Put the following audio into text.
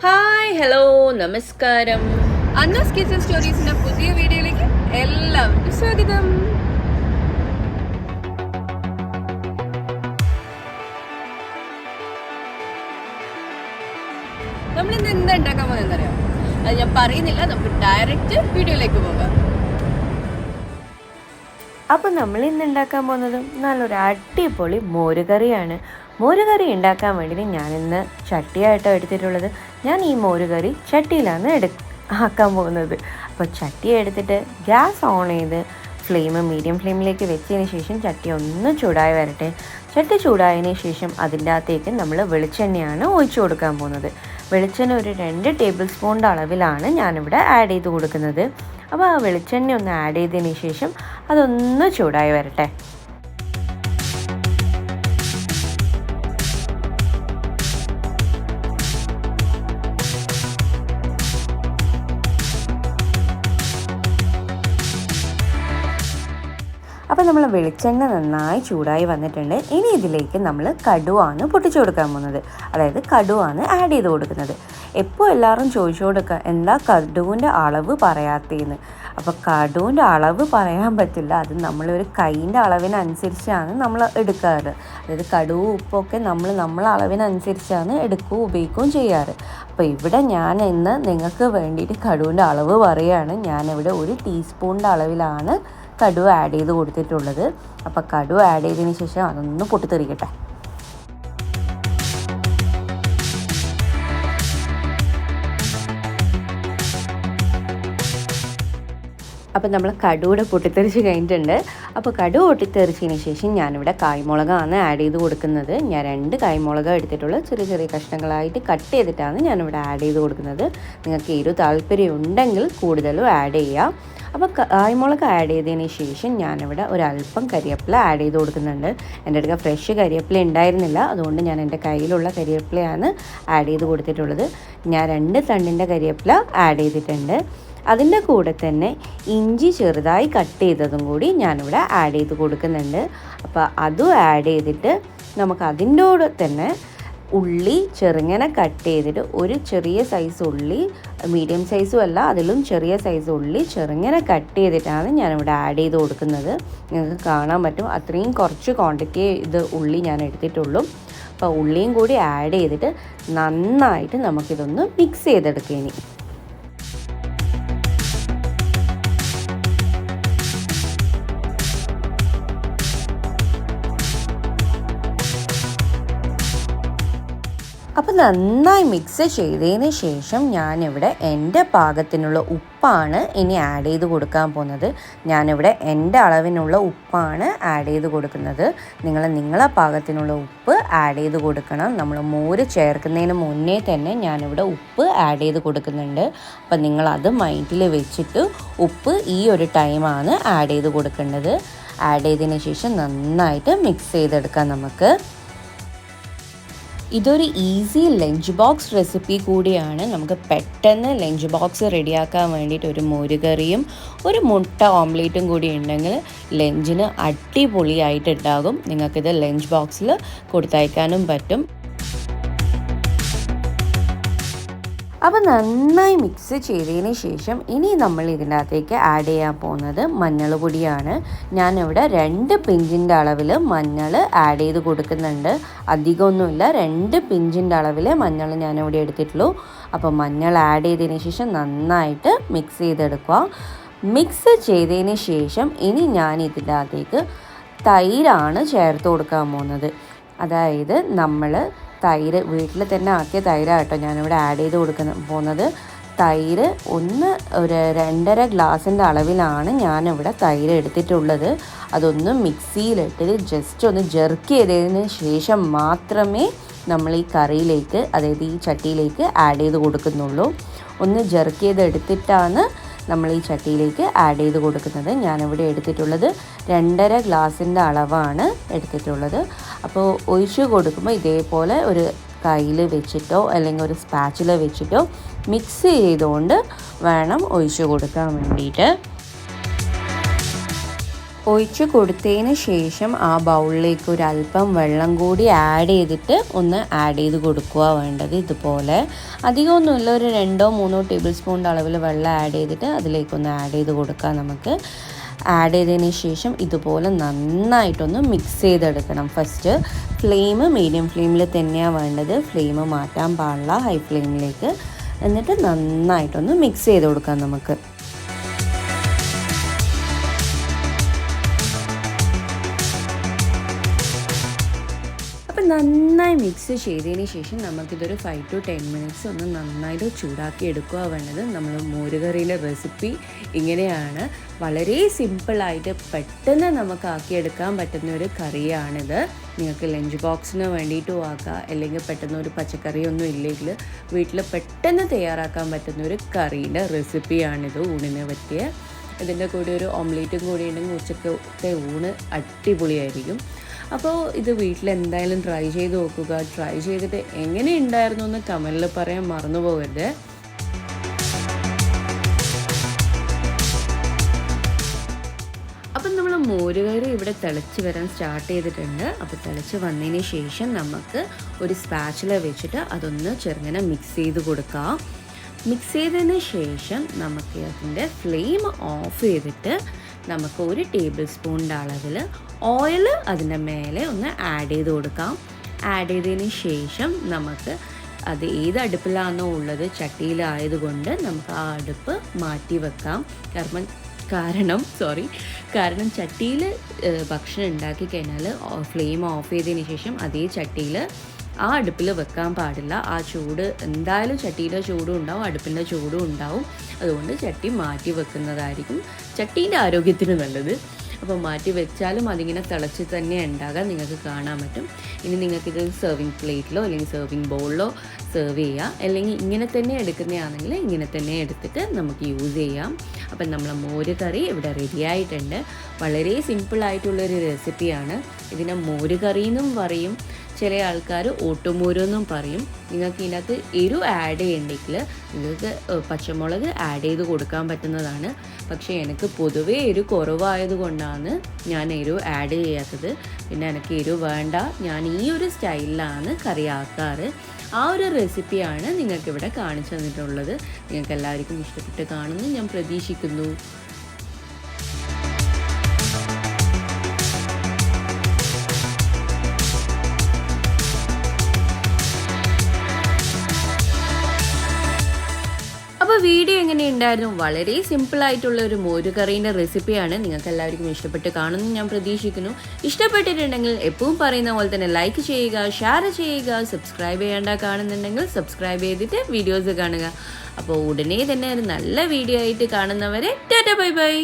Hi hello നമസ്കാരം. Anna's kitchen സ്റ്റോറീസിന്റെ പുതിയ വീഡിയോയിലേക്ക് എല്ലാവർക്കും സ്വാഗതം. നമ്മൾ ഇന്ന് എന്താ ഉണ്ടാക്കാൻ പോകുന്നറിയാം? അത് ഞാൻ പറയുന്നില്ല, നമുക്ക് ഡയറക്റ്റ് വീഡിയോയിലേക്ക് പോകാം. അപ്പോൾ നമ്മൾ ഇന്ന് ഉണ്ടാക്കാൻ പോകുന്നത് നല്ലൊരു അടിപൊളി മോരുകറിയാണ്. മോരുകറി ഉണ്ടാക്കാൻ വേണ്ടി ഞാനിന്ന് ചട്ടിയായിട്ടോ എടുത്തിട്ടുള്ളത്. ഞാൻ ഈ മോരുകറി ചട്ടിയിലാണ് ആക്കാൻ പോകുന്നത്. അപ്പോൾ ചട്ടി എടുത്തിട്ട് ഗ്യാസ് ഓൺ ചെയ്ത് മീഡിയം ഫ്ലെയിമിലേക്ക് വെച്ചതിന് ശേഷം ചട്ടി ഒന്ന് ചൂടായി വരട്ടെ. ചട്ടി ചൂടായതിന് ശേഷം അതിൻ്റെ അകത്തേക്ക് നമ്മൾ വെളിച്ചെണ്ണയാണ് ഒഴിച്ചു കൊടുക്കാൻ പോകുന്നത്. വെളിച്ചെണ്ണ ഒരു 2 ടേബിൾ സ്പൂണിൻ്റെ അളവിലാണ് ഞാനിവിടെ ആഡ് ചെയ്ത് കൊടുക്കുന്നത്. അപ്പോൾ ആ വെളിച്ചെണ്ണ ഒന്ന് ആഡ് ചെയ്തതിന് ശേഷം അതൊന്ന് ചൂടായി വരട്ടെ. അപ്പോൾ നമ്മൾ വെളിച്ചെണ്ണ നന്നായി ചൂടായി വന്നിട്ടുണ്ട്. ഇനി ഇതിലേക്ക് നമ്മൾ കടുവാണ് പൊട്ടിച്ചു കൊടുക്കാൻ പോകുന്നത്. അതായത് കടുവാണ് ആഡ് ചെയ്ത് കൊടുക്കുന്നത്. എപ്പോൾ എല്ലാവരും ചോദിച്ചു കൊടുക്കുക എന്താ കടുവിൻ്റെ അളവ് പറയാത്തതെന്ന്. അപ്പോൾ കടുവിൻ്റെ അളവ് പറയാൻ പറ്റില്ല. അത് നമ്മളൊരു കൈൻ്റെ അളവിനനുസരിച്ചാണ് നമ്മൾ എടുക്കാറ്. അതായത് കടുവ് ഉപ്പൊക്കെ നമ്മളെ അളവിനനുസരിച്ചാണ് എടുക്കുകയും ഉപയോഗിക്കുകയും ചെയ്യാറ്. അപ്പോൾ ഇവിടെ ഞാൻ ഇന്ന് നിങ്ങൾക്ക് വേണ്ടിയിട്ട് കടുവിൻ്റെ അളവ് പറയുകയാണ്. ഞാനിവിടെ 1 ടീസ്പൂണിൻ്റെ അളവിലാണ് കടുവ ആഡ് ചെയ്ത് കൊടുത്തിട്ടുള്ളത്. അപ്പോൾ കടുവ ആഡ് ചെയ്തതിന് ശേഷം അതൊന്ന് പൊട്ടിത്തെറിക്കട്ടെ. അപ്പോൾ നമ്മൾ കടുവയുടെ പൊട്ടിത്തെറിച്ച് കഴിഞ്ഞിട്ടുണ്ട്. അപ്പോൾ കടുവ പൊട്ടിത്തെറിച്ചതിന് ശേഷം ഞാനിവിടെ കായ്മുളകാണ് ആഡ് ചെയ്ത് കൊടുക്കുന്നത്. ഞാൻ 2 കായ്മുളക് എടുത്തിട്ടുള്ളത് ചെറിയ ചെറിയ കഷ്ണങ്ങളായിട്ട് കട്ട് ചെയ്തിട്ടാണ് ഞാനിവിടെ ആഡ് ചെയ്ത് കൊടുക്കുന്നത്. നിങ്ങൾക്ക് എരിവ് താല്പര്യം ഉണ്ടെങ്കിൽ കൂടുതലും ആഡ് ചെയ്യാം. അപ്പോൾ കായ്മുളക് ആഡ് ചെയ്തതിന് ശേഷം ഞാനിവിടെ ഒരല്പം കരിവേപ്പില ആഡ് ചെയ്ത് കൊടുക്കുന്നുണ്ട്. എൻ്റെ അടുക്ക ഫ്രഷ് കരിവേപ്പില ഉണ്ടായിരുന്നില്ല, അതുകൊണ്ട് ഞാൻ എൻ്റെ കയ്യിലുള്ള കരിവേപ്പിലയാണ് ആഡ് ചെയ്ത് കൊടുത്തിട്ടുള്ളത്. ഞാൻ 2 തണ്ടിൻ്റെ കരിവേപ്പില ആഡ് ചെയ്തിട്ടുണ്ട്. അതിൻ്റെ കൂടെ തന്നെ ഇഞ്ചി ചെറുതായി കട്ട് ചെയ്തതും കൂടി ഞാനിവിടെ ആഡ് ചെയ്ത് കൊടുക്കുന്നുണ്ട്. അപ്പോൾ അതും ആഡ് ചെയ്തിട്ട് നമുക്ക് അതിൻ്റെ കൂടെ തന്നെ ഉള്ളി ചെറുങ്ങനെ കട്ട് ചെയ്തിട്ട് ഒരു ചെറിയ സൈസ് ഉള്ളി, മീഡിയം സൈസും അല്ല അതിലും ചെറിയ സൈസ് ഉള്ളി ചെറുങ്ങനെ കട്ട് ചെയ്തിട്ടാണ് ഞാനിവിടെ ആഡ് ചെയ്ത് കൊടുക്കുന്നത്. നിങ്ങൾക്ക് കാണാൻ പറ്റും അത്രയും കുറച്ച് ക്വാണ്ടിറ്റി ഇത് ഉള്ളി ഞാൻ എടുത്തിട്ടുള്ളൂ. അപ്പോൾ ഉള്ളിയും കൂടി ആഡ് ചെയ്തിട്ട് നന്നായിട്ട് നമുക്കിതൊന്ന് മിക്സ് ചെയ്തെടുക്കുക. ഇനി അപ്പോൾ നന്നായി മിക്സ് ചെയ്തതിന് ശേഷം ഞാനിവിടെ എൻ്റെ പാകത്തിനുള്ള ഉപ്പാണ് ഇനി ആഡ് ചെയ്ത് കൊടുക്കാൻ പോകുന്നത്. ഞാനിവിടെ എൻ്റെ അളവിനുള്ള ഉപ്പാണ് ആഡ് ചെയ്ത് കൊടുക്കുന്നത്. നിങ്ങളെ പാകത്തിനുള്ള ഉപ്പ് ആഡ് ചെയ്ത് കൊടുക്കണം. നമ്മൾ മോര് ചേർക്കുന്നതിന് മുന്നേ തന്നെ ഞാനിവിടെ ഉപ്പ് ആഡ് ചെയ്ത് കൊടുക്കുന്നുണ്ട്. അപ്പം നിങ്ങളത് മൈൻഡിൽ വെച്ചിട്ട് ഉപ്പ് ഈ ഒരു ടൈമാണ് ആഡ് ചെയ്ത് കൊടുക്കേണ്ടത്. ആഡ് ചെയ്തതിന് ശേഷം നന്നായിട്ട് മിക്സ് ചെയ്തെടുക്കാം നമുക്ക്. ഇതൊരു ഈസി ലഞ്ച് ബോക്സ് റെസിപ്പി കൂടിയാണ്. നമുക്ക് പെട്ടെന്ന് ലഞ്ച് ബോക്സ് റെഡിയാക്കാൻ വേണ്ടിയിട്ട് ഒരു മോരുകറിയും ഒരു മുട്ട ഓംലേറ്റും കൂടി ഉണ്ടെങ്കിൽ ലഞ്ചിന് അടിപൊളിയായിട്ടുണ്ടാകും. നിങ്ങൾക്കിത് ലഞ്ച് ബോക്സിൽ കൊടുത്തയക്കാനും പറ്റും. അപ്പോൾ നന്നായി മിക്സ് ചെയ്തതിന് ശേഷം ഇനി നമ്മൾ ഇതിൻ്റെ അകത്തേക്ക് ആഡ് ചെയ്യാൻ പോകുന്നത് മഞ്ഞൾ പൊടിയാണ്. ഞാനിവിടെ 2 പിഞ്ചിൻ്റെ അളവിൽ മഞ്ഞൾ ആഡ് ചെയ്ത് കൊടുക്കുന്നുണ്ട്. അധികമൊന്നുമില്ല, 2 പിഞ്ചിൻ്റെ അളവിൽ മഞ്ഞൾ ഞാനിവിടെ എടുത്തിട്ടുള്ളൂ. അപ്പോൾ മഞ്ഞൾ ആഡ് ചെയ്തതിന് ശേഷം നന്നായിട്ട് മിക്സ് ചെയ്തെടുക്കുക. മിക്സ് ചെയ്തതിന് ശേഷം ഇനി ഞാൻ ഇതിൻ്റെ അകത്തേക്ക് തൈരാണ് ചേർത്ത് കൊടുക്കാൻ പോകുന്നത്. അതായത് നമ്മൾ തൈര് വീട്ടിൽ തന്നെ ആക്കിയ തൈരാട്ടോ ഞാനിവിടെ ആഡ് ചെയ്ത് പോകുന്നത്. തൈര് ഒരു 2.5 ഗ്ലാസിൻ്റെ അളവിലാണ് ഞാനിവിടെ തൈര് എടുത്തിട്ടുള്ളത്. അതൊന്ന് മിക്സിയിലിട്ട് ജസ്റ്റ് ഒന്ന് ജെർക്ക് ചെയ്തതിന് ശേഷം മാത്രമേ നമ്മൾ ഈ കറിയിലേക്ക്, അതായത് ഈ ചട്ടിയിലേക്ക് ആഡ് ചെയ്ത് കൊടുക്കുന്നുള്ളൂ. ഒന്ന് ജെർക്ക് ചെയ്തെടുത്തിട്ടാണ് നമ്മൾ ഈ ചട്ടിയിലേക്ക് ആഡ് ചെയ്ത് കൊടുക്കുന്നത്. ഞാനിവിടെ എടുത്തിട്ടുള്ളത് 2.5 ഗ്ലാസിൻ്റെ അളവാണ് എടുത്തിട്ടുള്ളത്. അപ്പോൾ ഒഴിച്ച് കൊടുക്കുമ്പോൾ ഇതേപോലെ ഒരു കയ്യിൽ വെച്ചിട്ടോ അല്ലെങ്കിൽ ഒരു സ്പാച്ചില വെച്ചിട്ടോ മിക്സ് ചെയ്തുകൊണ്ട് വേണം ഒഴിച്ച് കൊടുക്കാൻ വേണ്ടിയിട്ട്. ഒഴിച്ച് കൊടുത്തതിന് ശേഷം ആ ബൗളിലേക്ക് ഒരല്പം വെള്ളം കൂടി ആഡ് ചെയ്തിട്ട് ഒന്ന് ആഡ് ചെയ്ത് കൊടുക്കുക വേണ്ടത്. ഇതുപോലെ അധികമൊന്നുമില്ല, ഒരു 2-3 ടേബിൾ സ്പൂണിൻ്റെ അളവിൽ വെള്ളം ആഡ് ചെയ്തിട്ട് അതിലേക്കൊന്ന് ആഡ് ചെയ്ത് കൊടുക്കാം. നമുക്ക് ആഡ് ചെയ്തതിന് ശേഷം ഇതുപോലെ നന്നായിട്ടൊന്ന് മിക്സ് ചെയ്തെടുക്കണം. ഫസ്റ്റ് ഫ്ലെയിം മീഡിയം ഫ്ലെയിമിൽ തന്നെയാണ് വേണ്ടത്, ഫ്ലെയിം മാറ്റാൻ പാടില്ല ഹൈ ഫ്ലെയിമിലേക്ക്. എന്നിട്ട് നന്നായിട്ടൊന്ന് മിക്സ് ചെയ്ത് കൊടുക്കാം നമുക്ക്. നന്നായി മിക്സ് ചെയ്തതിന് ശേഷം നമുക്കിതൊരു 5 to 10 മിനിറ്റ്സ് ഒന്ന് നന്നായിട്ട് ചൂടാക്കി എടുക്കുക വേണ്ടത്. നമ്മൾ മോരുകറിയിലെ റെസിപ്പി ഇങ്ങനെയാണ്, വളരെ സിമ്പിളായിട്ട് പെട്ടെന്ന് നമുക്ക് ആക്കിയെടുക്കാൻ പറ്റുന്ന ഒരു കറിയാണിത്. നിങ്ങൾക്ക് ലഞ്ച് ബോക്സിന് വേണ്ടിയിട്ടും ആക്കാം, അല്ലെങ്കിൽ പെട്ടെന്ന് ഒരു പച്ചക്കറിയൊന്നും ഇല്ലെങ്കിൽ വീട്ടിൽ പെട്ടെന്ന് തയ്യാറാക്കാൻ പറ്റുന്ന ഒരു കറീൻ്റെ റെസിപ്പിയാണിത്, ഊണിന് പറ്റിയ. ഇതിൻ്റെ കൂടെ ഒരു ഓംലേറ്റും കൂടി ഉണ്ടെങ്കിൽ ഉച്ചക്കത്തെ ഊണ് അടിപൊളിയായിരിക്കും. അപ്പോൾ ഇത് വീട്ടിൽ എന്തായാലും ട്രൈ ചെയ്ത് നോക്കുക. ട്രൈ ചെയ്തിട്ട് എങ്ങനെ ഉണ്ടായിരുന്നു എന്ന് കമൻറ്റിൽ പറയാൻ മറന്നു പോകരുത്. അപ്പം നമ്മൾ മോരുകറി ഇവിടെ തിളച്ച് വരാൻ സ്റ്റാർട്ട് ചെയ്തിട്ടുണ്ട്. അപ്പോൾ തിളച്ച് വന്നതിന് ശേഷം നമുക്ക് ഒരു സ്പാച്ചുല വെച്ചിട്ട് അതൊന്ന് ചെറുങ്ങനെ മിക്സ് ചെയ്ത് കൊടുക്കാം. മിക്സ് ചെയ്തതിന് ശേഷം നമുക്ക് അതിൻ്റെ ഫ്ലെയിം ഓഫ് ചെയ്തിട്ട് നമുക്ക് 1 ടേബിൾ സ്പൂണിൻ്റെ അളവിൽ ഓയിൽ അതിൻ്റെ മേലെ ഒന്ന് ആഡ് ചെയ്ത് കൊടുക്കാം. ആഡ് ചെയ്തതിന് ശേഷം നമുക്ക് അത് ഏത് അടുപ്പിലാണോ ഉള്ളത്, ചട്ടിയിലായതുകൊണ്ട് നമുക്ക് ആ അടുപ്പ് മാറ്റി വെക്കാം. കാരണം ചട്ടിയിൽ ഭക്ഷണം ഉണ്ടാക്കി കഴിഞ്ഞാൽ ഫ്ലെയിം ഓഫ് ചെയ്തതിന് ശേഷം അതേ ചട്ടിയിൽ ആ അടുപ്പിൽ വെക്കാൻ പാടില്ല. ആ ചൂട് എന്തായാലും ചട്ടിയുടെ ചൂടും ഉണ്ടാവും, അടുപ്പിൻ്റെ ചൂടും ഉണ്ടാവും. അതുകൊണ്ട് ചട്ടി മാറ്റി വെക്കുന്നതായിരിക്കും ചട്ടീൻ്റെ ആരോഗ്യത്തിന് നല്ലത്. അപ്പോൾ മാറ്റി വെച്ചാലും അതിങ്ങനെ തിളച്ച് തന്നെ ഉണ്ടാകാൻ നിങ്ങൾക്ക് കാണാൻ പറ്റും. ഇനി നിങ്ങൾക്കിത് സെർവിങ് പ്ലേറ്റിലോ അല്ലെങ്കിൽ സെർവിങ് ബൗളിലോ സെർവ് ചെയ്യാം, അല്ലെങ്കിൽ ഇങ്ങനെ തന്നെ എടുക്കുന്നതാണെങ്കിൽ ഇങ്ങനെ തന്നെ എടുത്തിട്ട് നമുക്ക് യൂസ് ചെയ്യാം. അപ്പം നമ്മളെ മോര് കറി ഇവിടെ റെഡി ആയിട്ടുണ്ട്. വളരെ സിമ്പിളായിട്ടുള്ളൊരു റെസിപ്പിയാണ്. ഇതിനെ മോര് കറി എന്നും പറയും, ചില ആൾക്കാർ ഓട്ടുമോരെന്നും പറയും. നിങ്ങൾക്ക് ഇതിനകത്ത് എരിവ് ആഡ് ചെയ്യണമെങ്കിൽ നിങ്ങൾക്ക് പച്ചമുളക് ആഡ് ചെയ്ത് കൊടുക്കാൻ പറ്റുന്നതാണ്. പക്ഷേ എനിക്ക് പൊതുവേ എരിവ് കുറവായതുകൊണ്ടാണ് ഞാൻ എരിവ് ആഡ് ചെയ്യാത്തത്. പിന്നെ എനിക്ക് എരിവ് വേണ്ട, ഞാൻ ഈ ഒരു സ്റ്റൈലിലാണ് കറി ആക്കാറ്. ആ ഒരു റെസിപ്പിയാണ് നിങ്ങൾക്കിവിടെ കാണിച്ചു തന്നിട്ടുള്ളത്. നിങ്ങൾക്ക് എല്ലാവർക്കും ഇഷ്ടപ്പെട്ട് കാണുമെന്ന് ഞാൻ പ്രതീക്ഷിക്കുന്നു. അപ്പോൾ വീഡിയോ എങ്ങനെയുണ്ടായിരുന്നു? വളരെ സിമ്പിളായിട്ടുള്ള ഒരു മോരുകറീൻ്റെ റെസിപ്പിയാണ്. നിങ്ങൾക്ക് എല്ലാവർക്കും ഇഷ്ടപ്പെട്ട് കാണുമെന്ന് ഞാൻ പ്രതീക്ഷിക്കുന്നു. ഇഷ്ടപ്പെട്ടിട്ടുണ്ടെങ്കിൽ എപ്പോഴും പറയുന്ന പോലെ തന്നെ ലൈക്ക് ചെയ്യുക, ഷെയർ ചെയ്യുക, സബ്സ്ക്രൈബ് ചെയ്യേണ്ട കാണുന്നുണ്ടെങ്കിൽ സബ്സ്ക്രൈബ് ചെയ്തിട്ട് വീഡിയോസ് കാണുക. അപ്പോൾ ഉടനെ തന്നെ ഒരു നല്ല വീഡിയോ ആയിട്ട് കാണുന്നവരെ ടാറ്റാ ബൈ ബൈ.